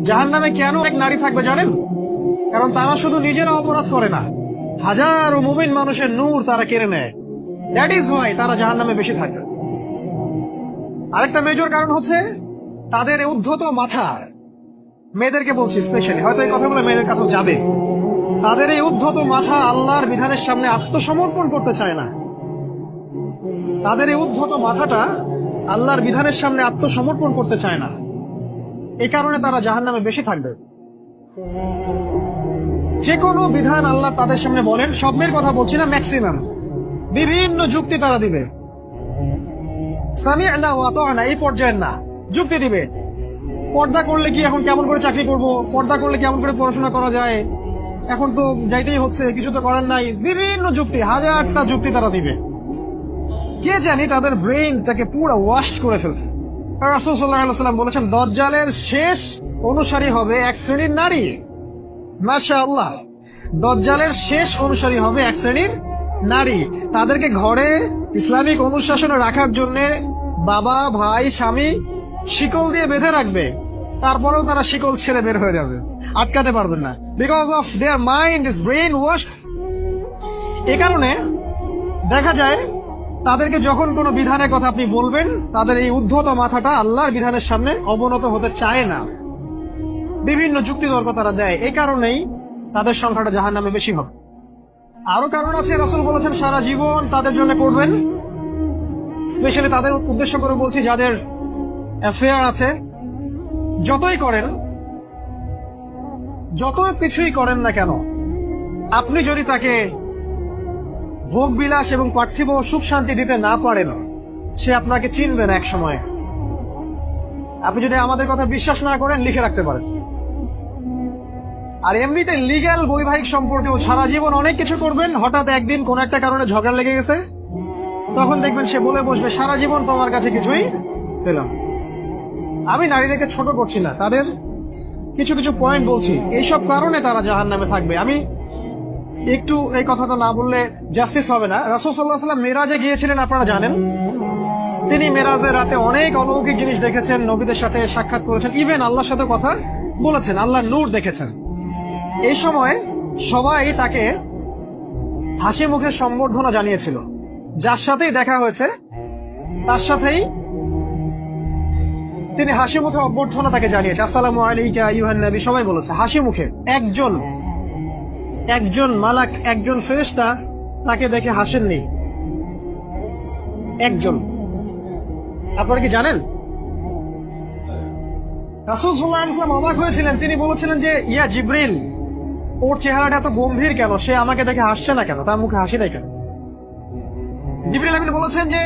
জাহান্নামে কেন এক নারী থাকবে জানেন? কারণ তারা শুধু নিজেরা অপরাধ করে না, হাজারো মুমিন মানুষের নূর তারা কেড়ে নেয়। দ্যাট ইজ ওয়াই তারা জাহান্নামে বেশি থাকবে। আরেকটা মেজর কারণ হচ্ছে তাদের উদ্ধত মাথা। মেয়েদেরকে বলছি স্পেশালি, হয়তো এই কথাগুলো মেয়েদের কাছেও যাবে। তাদের এই উদ্ধত মাথা আল্লাহর বিধানের সামনে আত্মসমর্পণ করতে চায় না। তাদের এই উদ্ধত মাথাটা আল্লাহর বিধানের সামনে আত্মসমর্পণ করতে চায় না। এই কারণে তারা জাহান্নামে বেশি থাকবে। যে কোনো বিধান আল্লাহ তাদের সামনে বলেন, সব মেয়ের কথা বলছি না, ম্যাক্সিমাম বিভিন্ন যুক্তি তারা দিবে। সামি'না ওয়া আতা'না এই পর্যায়ের না, যুক্তি দিবে। পর্দা করলে কি এখন কেমন করে চাকরি করব, পর্দা করলে কেমন করে পড়াশোনা করা যায়, এখন তো যাইতেই হচ্ছে, কিছু তো করার নাই, বিভিন্ন যুক্তি, হাজারটা যুক্তি তারা দিবে। কে জানি তাদের ব্রেইনটাকে পুরো ওয়াশ করে ফেলছে। রাসূল সাল্লাল্লাহু আলাইহি ওয়াসাল্লাম বলেছেন, দাজ্জালের শেষ অনুসারী হবে এক শ্রেণীর নারী। মাশাআল্লাহ, দাজ্জালের শেষ অনুসারী হবে এক শ্রেণীর নারী। তাদেরকে ঘরে ইসলামিক অনুশাসনে রাখার জন্য বাবা, ভাই, স্বামী শিকল দিয়ে বেঁধে রাখবে, তারপরেও তারা শিকল ছেড়ে বের হয়ে যাবে, আটকাতে পারবেন না, because of their mind is brain wash. এ কারণে দেখা যায় তাদেরকে যখন কোনো বিধানের কথা আপনি বলবেন, তাদের এই উদ্ধত মাথাটা আল্লাহর বিধানের সামনে অবনত হতে চায় না, বিভিন্ন যুক্তি তর্ক তারা দেয়। এই কারণেই তাদের সংখ্যাটা জাহান্নামে বেশি হবে। আরো কারণ আছে, রাসূল বলেছেন সারা জীবন তাদের জন্য করবেন। স্পেশালি তাদের উদ্দেশ্য করে বলছি, যাদের অ্যাফেয়ার আছে, যতই করেন, যত কিছুই করেন না কেন, আপনি যদি তাকে ভোগ বিলাস এবং পার্থিব সুখ শান্তি দিতে না পারেন, সে আপনাকে চিনবে না এক সময়। আপনি যদি আমাদের কথা বিশ্বাস না করেন, লিখে রাখতে পারেন। আর এমনিতে লিগ্যাল বৈবাহিক সম্পর্কেও সারা জীবন অনেক কিছু করবেন, হঠাৎ একদিন কোন একটা কারণে ঝগড়া লেগে গেছে, তখন দেখবেন সে বলে বসবে, সারা জীবন তোমার কাছে কিছুই পেলাম। আমি নারীদেরকে ছোট করছি না, তাদের কিছু কিছু পয়েন্ট বলছি, এইসব কারণে তারা জাহান্নামে থাকবে। আমি একটু এই কথাটা না বললে জাস্টিস হবে না। রাসূল সাল্লাল্লাহু আলাইহি ওয়াসাল্লাম মেরাজে গিয়েছিলেন, আপনারা জানেন। তিনি মেরাজের রাতে অনেক অলৌকিক জিনিস দেখেছেন, নবীদের সাথে সাক্ষাৎ করেছেন, ইভেন আল্লাহর সাথে কথা বলেছেন, আল্লাহর নূর দেখেছেন। এই সময় সবাই তাকে হাসি মুখে সম্বর্ধনা জানিয়েছিল। যার সাথেই দেখা হয়েছে তার সাথেই তিনি হাসি মুখে অভ্যর্থনা তাকে জানিয়েছে, আসসালামু আলাইকা আইয়ুহান নবী, সবাই বলেছে হাসি মুখে। একজন মালাক, একজন ফেরেশতা তাকে দেখে হাসেননি, একজন। আপনারা কি জানেন? রাসূল সাল্লাল্লাহু আলাইহি ওয়াসাল্লাম অবাক হয়েছিলেন। তিনি বলেছিলেন যে, ইয়া জিবরিল, ওর চেহারাটা এত গম্ভীর কেন, সে আমাকে দেখে হাসছে না কেন, তার মুখে হাসি নাই কেন? জিবরিল আমিন বলেছেন যে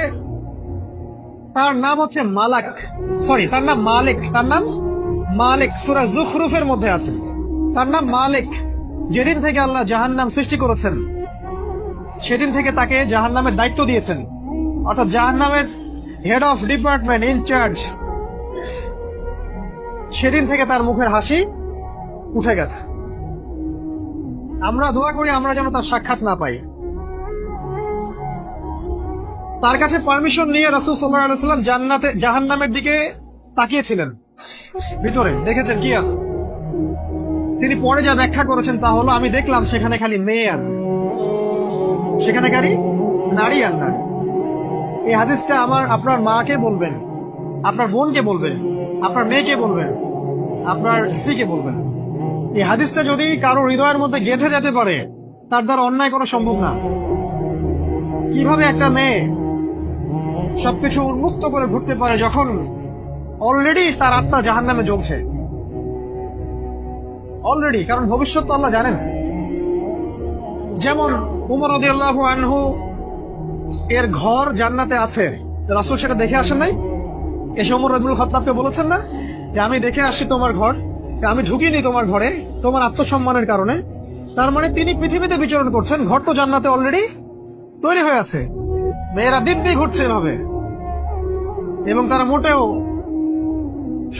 তার নাম হচ্ছে মালাক, সরি তার নাম মালিক, তার নাম মালিক, সূরা যুখরুফের মধ্যে আছে, তার নাম মালিক। যেদিন থেকে আল্লাহ জাহান্নাম সৃষ্টি করেছেন, সেদিন থেকে তাকে জাহান্নামের দায়িত্ব দিয়েছেন, অর্থাৎ জাহান্নামের হেড অফ ডিপার্টমেন্ট, ইনচার্জ। সেদিন থেকে তার মুখের হাসি উঠে গেছে। আমরা দোয়া করি আমরা যেন তার সাক্ষাৎ না পাই। তার কাছে পারমিশন নিয়ে রাসূল সাল্লাল্লাহু আলাইহি ওয়াসাল্লাম জাহান্নামের দিকে তাকিয়েছিলেন, ভিতরে দেখেছেন কি আছে। তিনি পরে যা ব্যাখ্যা করেছেন তা হলো, আমি দেখলাম সেখানে খালি মেয়ে আর সেখানে খালি নারী আর নারী। এই হাদিসটা আপনার মাকে বলবেন, আপনার বোনকে বলবেন, আপনার মেয়েকে বলবেন, আপনার স্ত্রীকে বলবেন। এই হাদিসটা যদি কারো হৃদয়ের মধ্যে গেঁথে যেতে পারে, তার দ্বারা অন্যায় করা সম্ভব না। কিভাবে একটা মেয়ে সবকিছু উন্মুক্ত করে ঘুরতে পারে যখন অলরেডি তার আত্মা জাহান্নামে জ্বলছে, অলরেডি, কারণ ভবিষ্যৎ তো আল্লাহ জানেন। যেমন উমর রাদিয়াল্লাহু আনহু এর ঘর জান্নাতে আছে, রাসূল সেটা দেখে আসেন নাই? এসে ওমর ইবনুল খাত্তাবকে বলেছেন না যে আমি দেখে আসছি তোমার ঘর, আমি ঢুকিনি তোমার ঘরে তোমার আত্মসম্মানের কারণে। তার মানে তিনি পৃথিবীতে বিচরণ করছেন, ঘর তো জান্নাতে অলরেডি তৈরি হয়ে আছে। মেয়েরা দিব্যি ঘুরছে এভাবে, এবং তারা মোটেও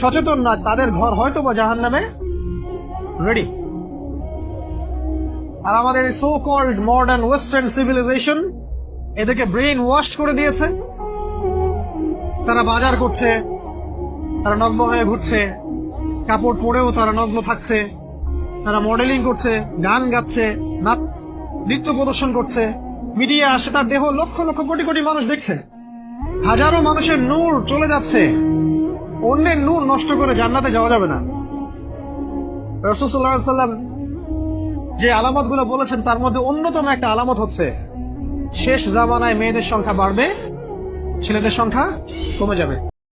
সচেতন না তাদের ঘর হয়তো বা জাহান্নামে রেডি। আর আমাদের so called modern western civilisation এদেরকে ব্রেইন ওয়াশ করে দিয়েছে। তারা বাজার করছে, তারা নগ্ন হয়ে ঘুরছে, কাপড় পরেও তারা নগ্ন থাকছে, তারা মডেলিং করছে, গান গাচ্ছে, নৃত্য প্রদর্শন করছে, মিডিয়া আসে, তার দেহ লক্ষ লক্ষ কোটি কোটি মানুষ দেখছে। হাজারো মানুষের নূর চলে যাচ্ছে, অন্যের নূর নষ্ট করে জান্নাতে যাওয়া যাবে না। রাসূল সাল্লাল্লাহু আলাইহি ওয়াসাল্লাম যে আলামত গুলো বলেছেন তার মধ্যে অন্যতম একটা আলামত হচ্ছে শেষ জামানায় মেয়েদের সংখ্যা বাড়বে, ছেলেদের সংখ্যা কমে যাবে।